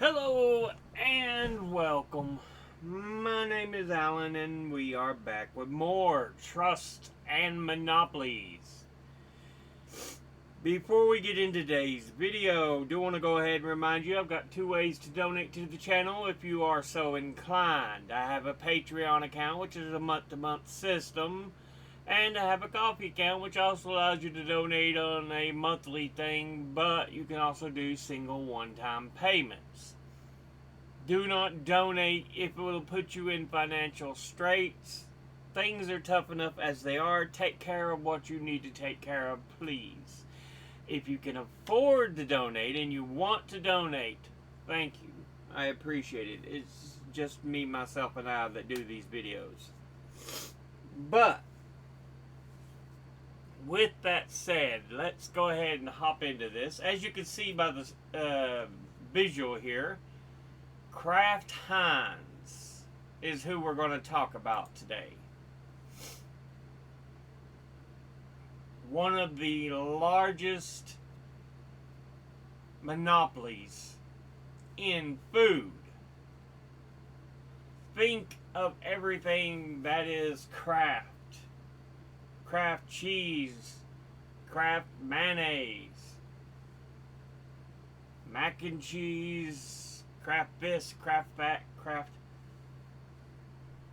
Hello and welcome. My name is Alan and we are back with more Trust and Monopolies. Before we get into today's video, I do want to go ahead and remind you I've got two ways to donate to the channel if you are so inclined. I have a Patreon account, which is a month-to-month system, and I have a coffee account, which also allows you to donate on a monthly thing, but you can also do single one-time payments. Do not donate if it will put you in financial straits. Things are tough enough as they are. Take care of what you need to take care of, please. If you can afford to donate and you want to donate, thank you. I appreciate it. It's just me, myself, and I that do these videos. But, with that said, let's go ahead and hop into this. As you can see by the visual here, KraftHeinz is who we're going to talk about today. One of the largest monopolies in food. Think of everything that is Kraft. Kraft cheese, Kraft mayonnaise, mac and cheese, Kraft this, Kraft that, Kraft.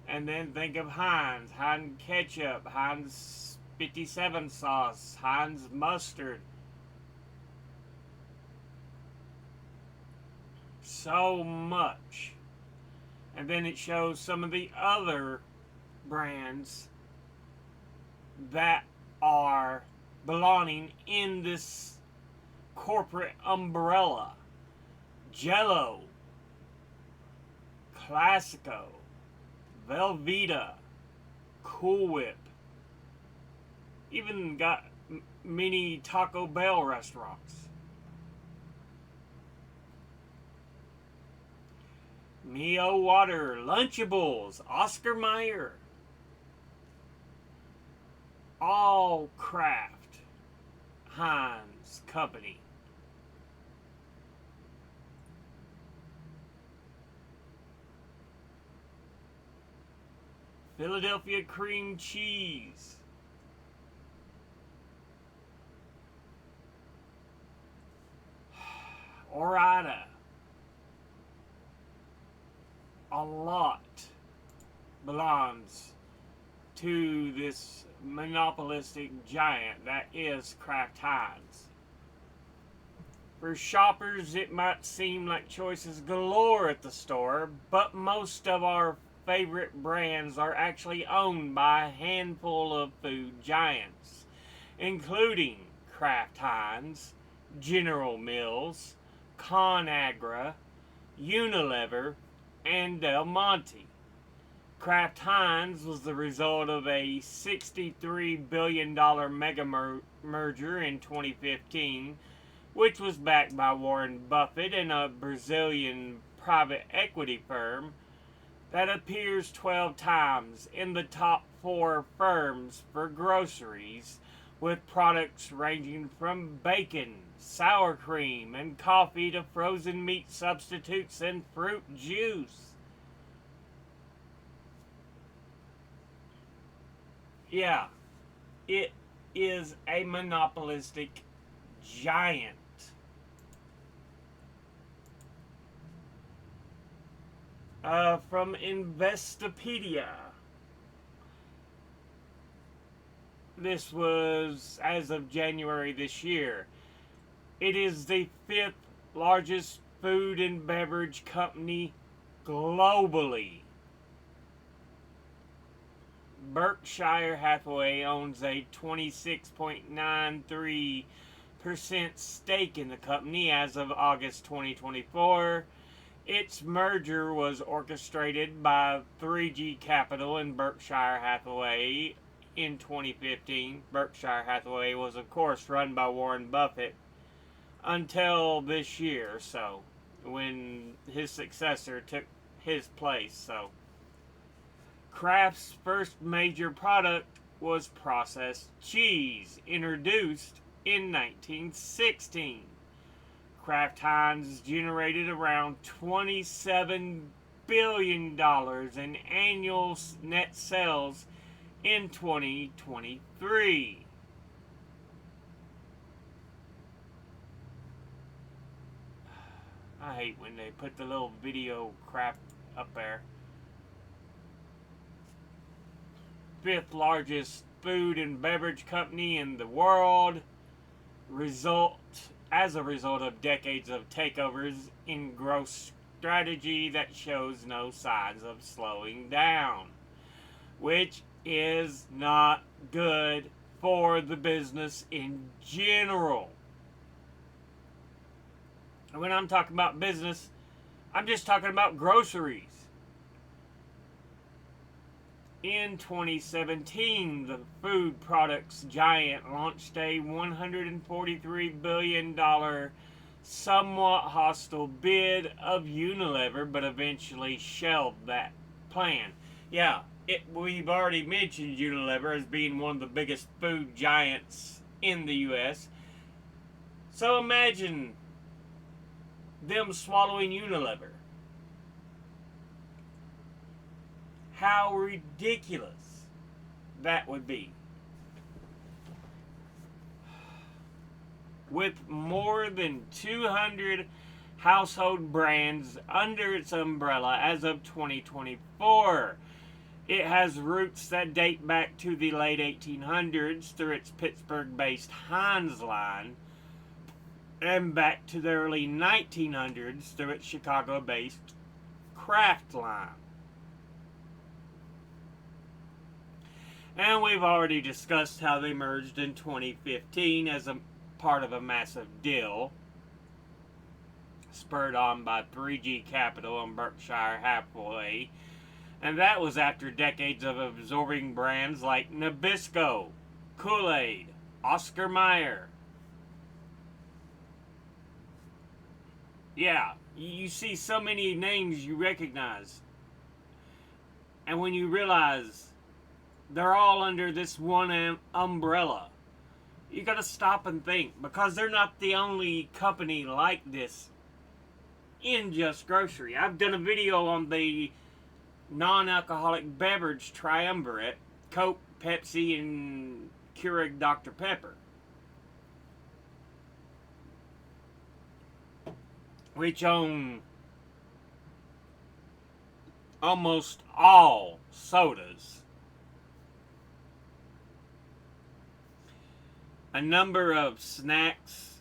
And then think of Heinz, Heinz ketchup, Heinz 57 sauce, Heinz mustard. So much. And then it shows some of the other brands that are belonging in this corporate umbrella. Jell-O, Classico, Velveeta, Cool Whip, even got many Taco Bell restaurants. Mio Water, Lunchables, Oscar Mayer, all Kraft Heinz company. Philadelphia cream cheese. Orada. A lot belongs to this monopolistic giant that is KraftHeinz. For shoppers, it might seem like choices galore at the store, but most of our favorite brands are actually owned by a handful of food giants, including KraftHeinz, General Mills, ConAgra, Unilever, and Del Monte. KraftHeinz was the result of a $63 billion mega merger in 2015, which was backed by Warren Buffett and a Brazilian private equity firm that appears 12 times in the top 4 firms for groceries, with products ranging from bacon, sour cream, and coffee to frozen meat substitutes and fruit juice. Yeah, it is a monopolistic giant. From Investopedia. This was as of January this year. It is the 5th largest food and beverage company globally. Berkshire Hathaway owns a 26.93% stake in the company as of August 2024. Its merger was orchestrated by 3G Capital and Berkshire Hathaway in 2015. Berkshire Hathaway was, of course, run by Warren Buffett until this year, so when his successor took his place. So Kraft's first major product was processed cheese, introduced in 1916. KraftHeinz generated around $27 billion in annual net sales in 2023. I hate when they put the little video crap up there. Fifth largest food and beverage company in the world, as a result of decades of takeovers in growth strategy that shows no signs of slowing down, which is not good for the business in general. And when I'm talking about business, I'm just talking about groceries. In 2017, the food products giant launched a $143 billion somewhat hostile bid of Unilever, but eventually shelved that plan. Yeah, we've already mentioned Unilever as being one of the biggest food giants in the U.S. So imagine them swallowing Unilever. How ridiculous that would be. With more than 200 household brands under its umbrella as of 2024. It has roots that date back to the late 1800s through its Pittsburgh-based Heinz line, and back to the early 1900s through its Chicago-based Kraft line. And we've already discussed how they merged in 2015 as a part of a massive deal, spurred on by 3G Capital and Berkshire Hathaway. And that was after decades of absorbing brands like Nabisco, Kool-Aid, Oscar Mayer. Yeah, you see so many names you recognize. And when you realize they're all under this one umbrella, you gotta stop and think, because they're not the only company like this in just grocery. I've done a video on the non-alcoholic beverage triumvirate, Coke, Pepsi, and Keurig Dr. Pepper, which own almost all sodas, a number of snacks.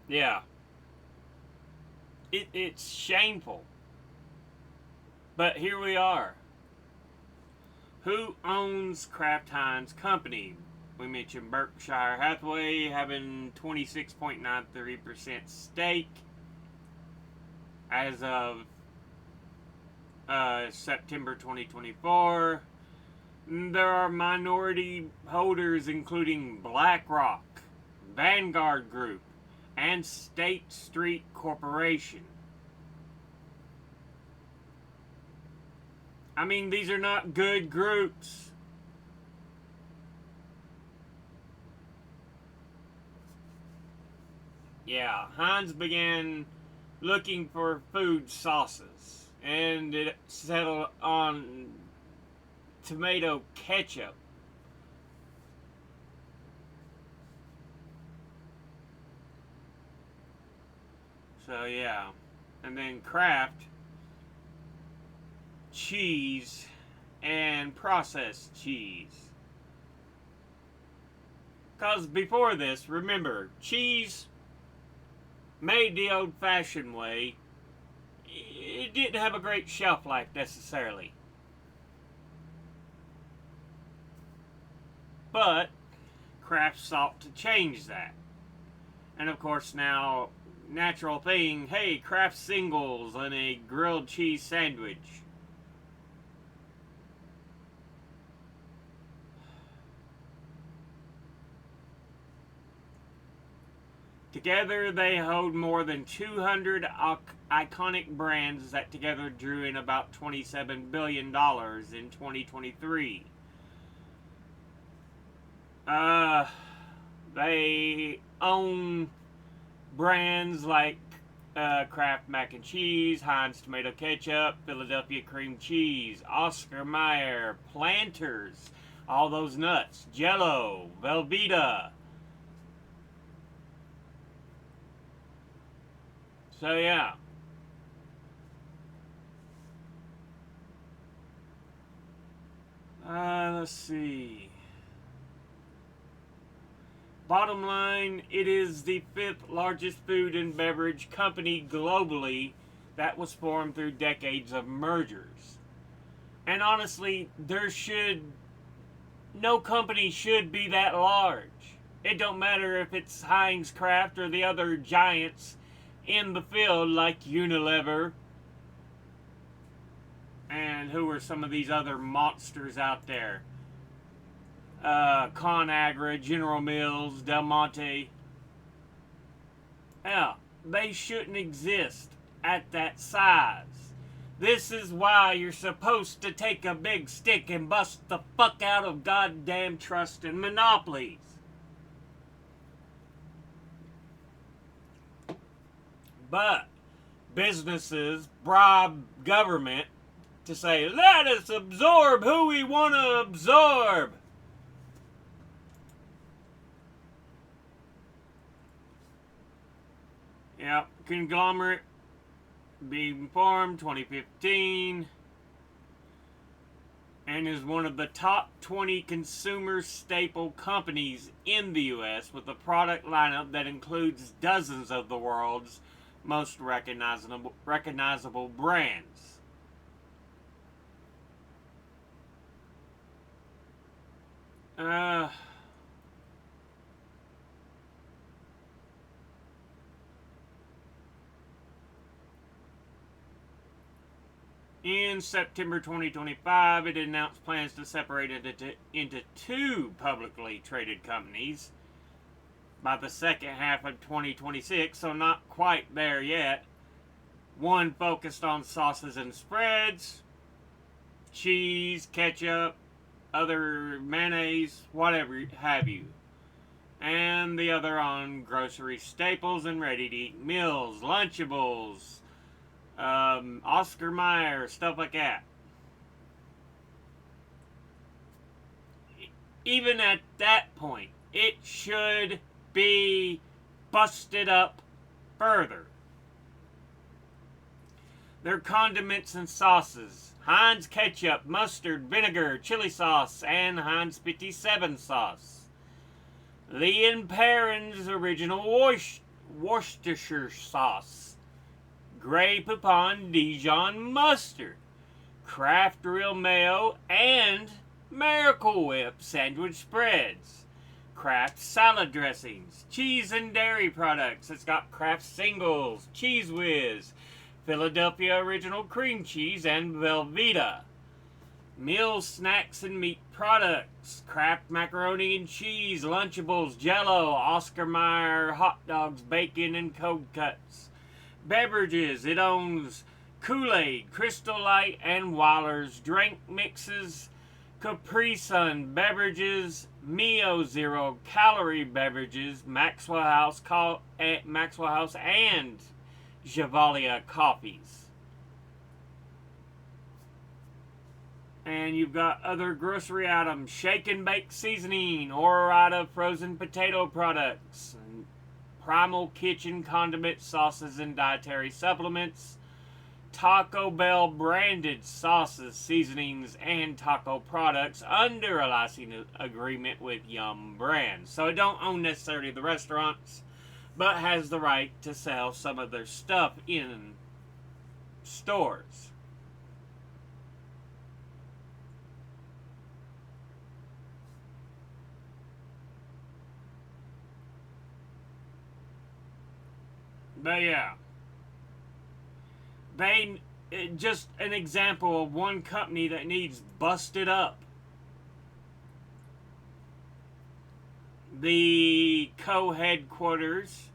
Yeah. It's shameful. But here we are. Who owns KraftHeinz Company? We mentioned Berkshire Hathaway having 26.93% stake as of September 2024. There are minority holders including BlackRock, Vanguard Group, and State Street Corporation. I mean, these are not good groups. Yeah, Heinz began looking for food sauces, and it settled on tomato ketchup. So yeah, and then Kraft, cheese, and processed cheese. Because before this, remember, cheese made the old-fashioned way, it didn't have a great shelf life necessarily. But Kraft sought to change that. And of course now, natural thing, hey, Kraft singles and a grilled cheese sandwich. Together they hold more than 200 iconic brands that together drew in about $27 billion in 2023. They own brands like Kraft Mac and Cheese, Heinz Tomato Ketchup, Philadelphia Cream Cheese, Oscar Mayer, Planters, all those nuts, Jell-O, Velveeta. So yeah. Let's see. Bottom line, it is the 5th largest food and beverage company globally that was formed through decades of mergers. And honestly, no company should be that large. It don't matter if it's Heinz, Kraft, or the other giants in the field like Unilever. And who are some of these other monsters out there? ConAgra, General Mills, Del Monte. Yeah, they shouldn't exist at that size. This is why you're supposed to take a big stick and bust the fuck out of goddamn trust and monopolies. But businesses bribe government to say, let us absorb who we want to absorb. Yep, conglomerate being formed 2015 and is one of the top 20 consumer staple companies in the U.S. with a product lineup that includes dozens of the world's most recognizable brands. In September 2025, it announced plans to separate it into 2 publicly traded companies by the second half of 2026, so not quite there yet. One focused on sauces and spreads, cheese, ketchup, other mayonnaise, whatever have you. And the other on grocery staples and ready-to-eat meals, Lunchables, Oscar Mayer, stuff like that. Even at that point, it should be busted up further. Their condiments and sauces: Heinz ketchup, mustard, vinegar, chili sauce, and Heinz 57 sauce. Lee and Perrin's original Worcestershire sauce. Grey Poupon Dijon mustard. Kraft Real mayo and Miracle Whip sandwich spreads. Kraft salad dressings. Cheese and dairy products. It's got Kraft Singles, Cheese Whiz, Philadelphia Original Cream Cheese, and Velveeta. Meal snacks and meat products. Kraft Macaroni and Cheese, Lunchables, Jell-O, Oscar Mayer hot dogs, bacon, and cold cuts. Beverages, it owns Kool-Aid, Crystal Light, and Wilder's drink mixes, Capri Sun beverages, Mio Zero Calorie beverages, Maxwell House and Javalia coffees. And you've got other grocery items: shake and bake seasoning, Ore-Ida frozen potato products, Primal Kitchen condiment sauces and dietary supplements, Taco Bell branded sauces, seasonings, and taco products under a licensing agreement with Yum Brands. So it don't own necessarily the restaurants, but has the right to sell some of their stuff in stores. But yeah, just an example of one company that needs busted up. The co-headquarters,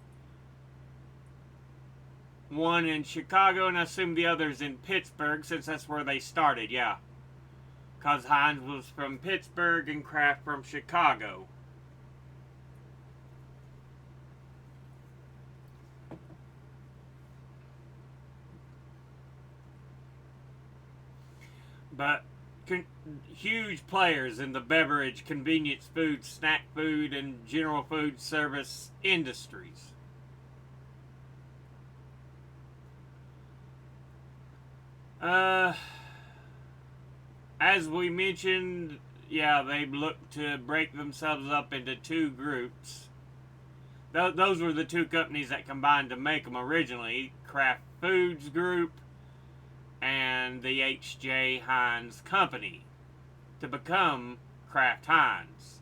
one in Chicago, and I assume the other's in Pittsburgh, since that's where they started, yeah. Because Heinz was from Pittsburgh and Kraft from Chicago. but huge players in the beverage, convenience food, snack food, and general food service industries. As we mentioned, yeah, they looked to break themselves up into two groups. Those were the two companies that combined to make them originally: Kraft Foods Group and the H.J. Heinz Company, to become KraftHeinz.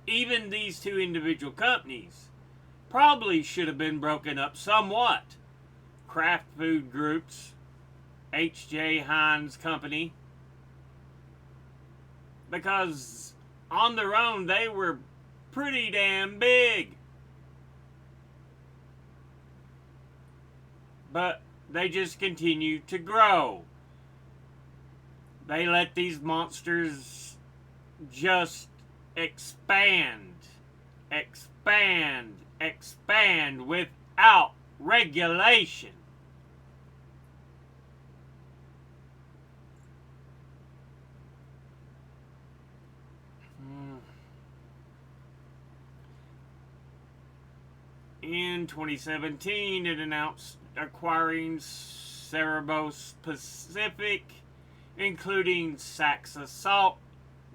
Even these two individual companies probably should have been broken up somewhat. Kraft Food Group's H.J. Heinz Company, because on their own they were pretty damn big. But they just continue to grow. They let these monsters just expand, expand, expand without regulation. In 2017, it announced acquiring Cerebos Pacific, including Saxa Salt,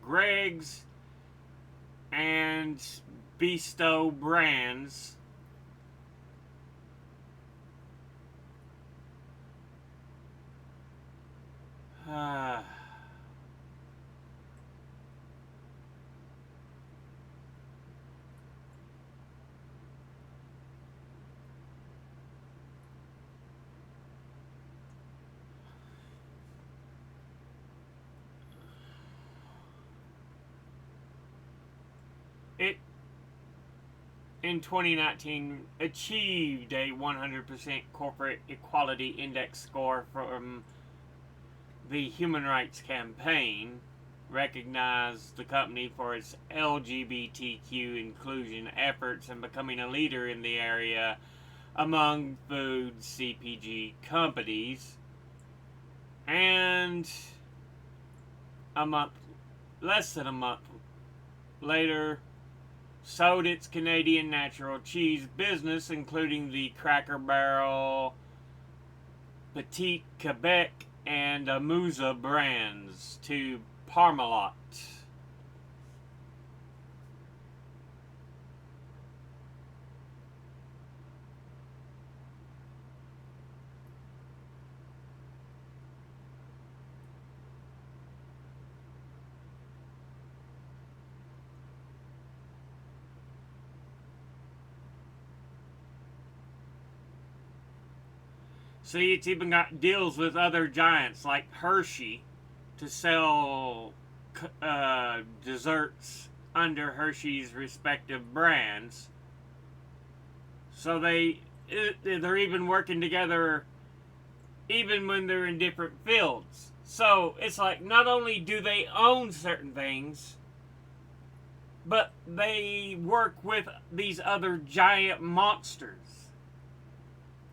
Greg's, and Bestow brands. It, in 2019, achieved a 100% corporate equality index score from the Human Rights Campaign, recognized the company for its LGBTQ inclusion efforts and becoming a leader in the area among food CPG companies. And less than a month later, sold its Canadian natural cheese business, including the Cracker Barrel, Petit Quebec, and Amusa brands, to Parmalat. See, it's even got deals with other giants like Hershey to sell desserts under Hershey's respective brands. So they're even working together even when they're in different fields. So it's like, not only do they own certain things, but they work with these other giant monsters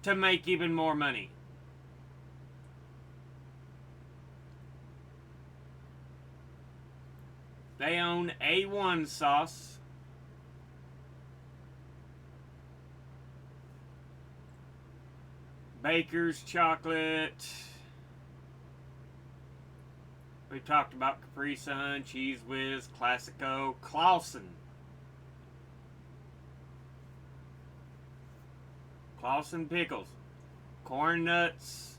to make even more money. They own A1 sauce, Baker's chocolate. We talked about Capri Sun, Cheese Whiz, Classico, Clausen pickles, corn nuts,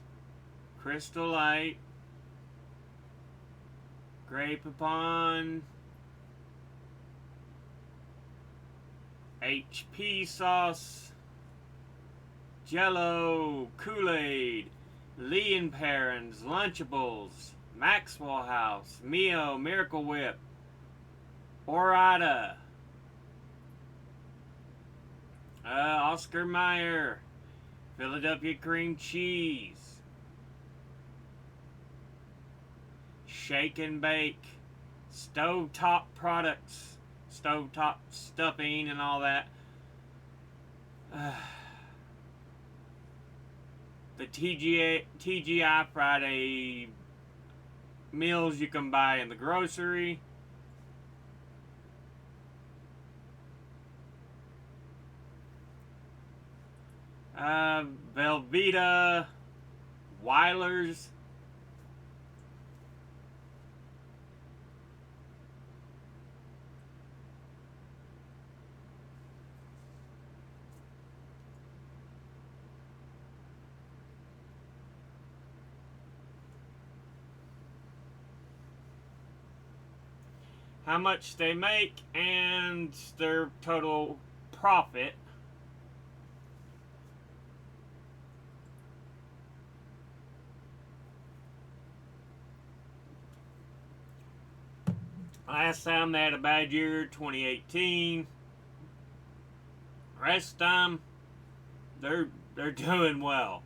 Crystal Light, Grey Poupon, HP sauce, Jell-O, Kool-Aid, Lee & Perrins, Lunchables, Maxwell House, Mio, Miracle Whip, Orada, Oscar Mayer, Philadelphia Cream Cheese, Shake and Bake, Stovetop Products, Stovetop Stuffing and all that. the TGI Friday meals you can buy in the grocery. Velveeta, Weiler's. How much they make and their total profit. Last time they had a bad year, 2018. Rest of the time, they're doing well.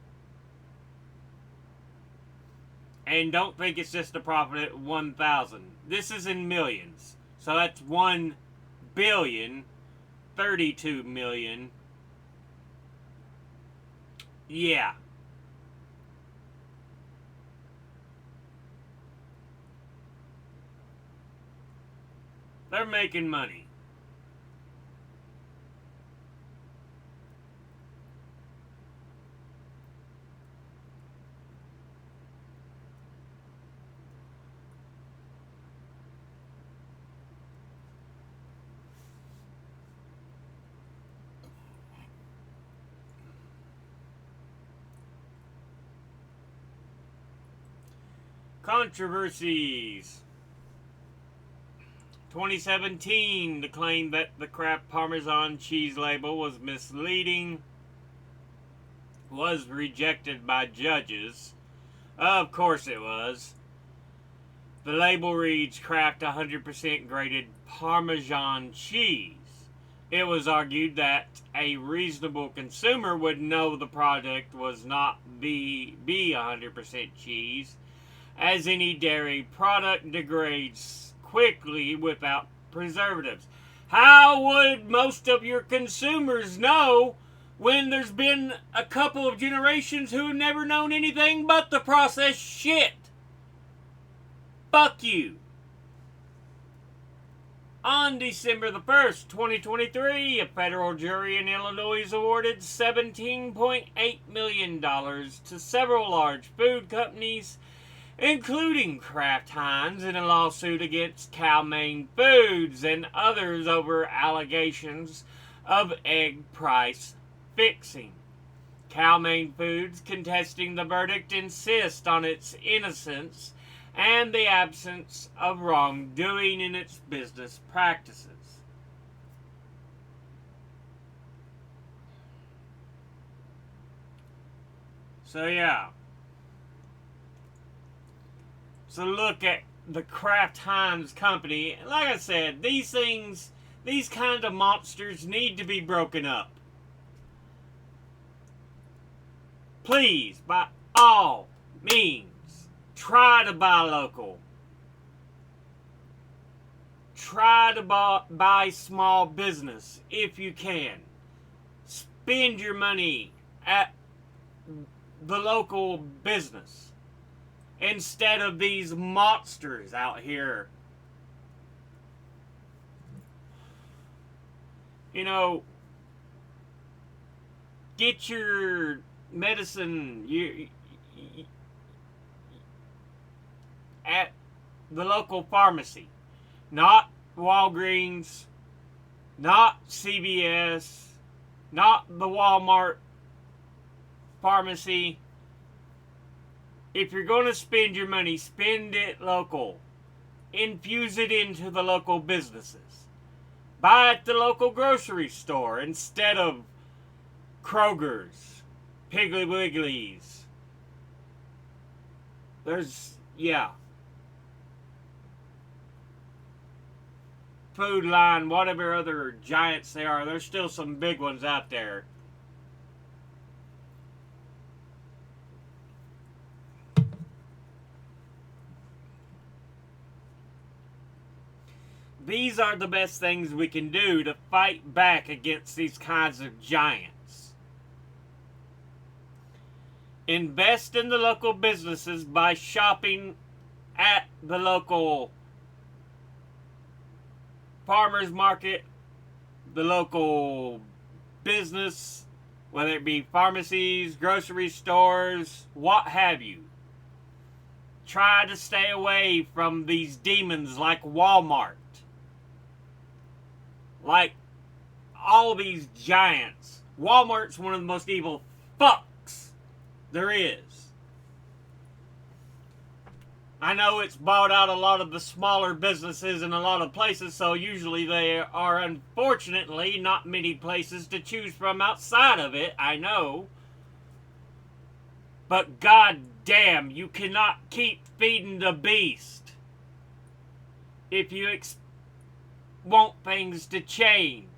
And don't think it's just a profit at 1,000. This is in millions. So that's 1 billion, 32 million. Yeah. They're making money. Controversies. 2017, the claim that the Kraft Parmesan cheese label was misleading was rejected by judges. Of course it was. The label reads Kraft 100% grated Parmesan cheese. It was argued that a reasonable consumer would know the product was not be 100% cheese, as any dairy product degrades quickly without preservatives. How would most of your consumers know when there's been a couple of generations who have never known anything but the processed shit? Fuck you. On December the 1st, 2023, a federal jury in Illinois awarded $17.8 million to several large food companies, including KraftHeinz, in a lawsuit against Cal-Maine Foods and others over allegations of egg price fixing. Cal-Maine Foods, contesting the verdict, insists on its innocence and the absence of wrongdoing in its business practices. So yeah. So look at the KraftHeinz company. Like I said, these kind of monsters need to be broken up. Please, by all means, try to buy local. Try to buy small business if you can. Spend your money at the local business instead of these monsters out here. You know, get your medicine at the local pharmacy, not Walgreens, not CVS, not the Walmart pharmacy. If you're going to spend your money, spend it local. Infuse it into the local businesses. Buy at the local grocery store instead of Kroger's, Piggly Wiggly's. Food Line, whatever other giants they are. There's still some big ones out there. These are the best things we can do to fight back against these kinds of giants. Invest in the local businesses by shopping at the local farmers market, the local business, whether it be pharmacies, grocery stores, what have you. Try to stay away from these demons like Walmart, like all these giants. Walmart's one of the most evil fucks there is. I know it's bought out a lot of the smaller businesses in a lot of places, so usually there are unfortunately not many places to choose from outside of it, I know. But god damn, you cannot keep feeding the beast if you want things to change.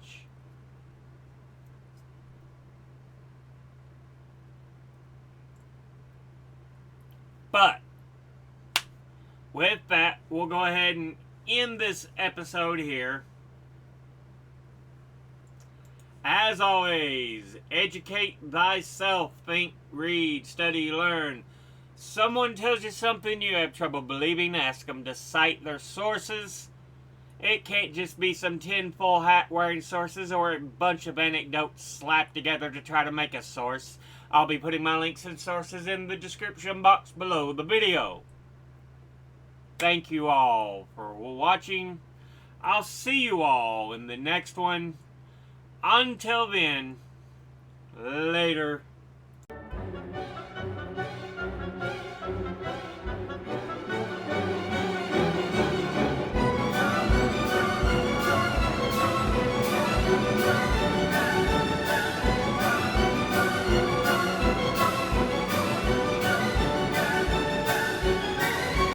But with that, we'll go ahead and end this episode here. As always, educate thyself, think, read, study, learn. Someone tells you something you have trouble believing, ask them to cite their sources. It can't just be some tinfoil hat wearing sources or a bunch of anecdotes slapped together to try to make a source. I'll be putting my links and sources in the description box below the video. Thank you all for watching. I'll see you all in the next one. Until then, later.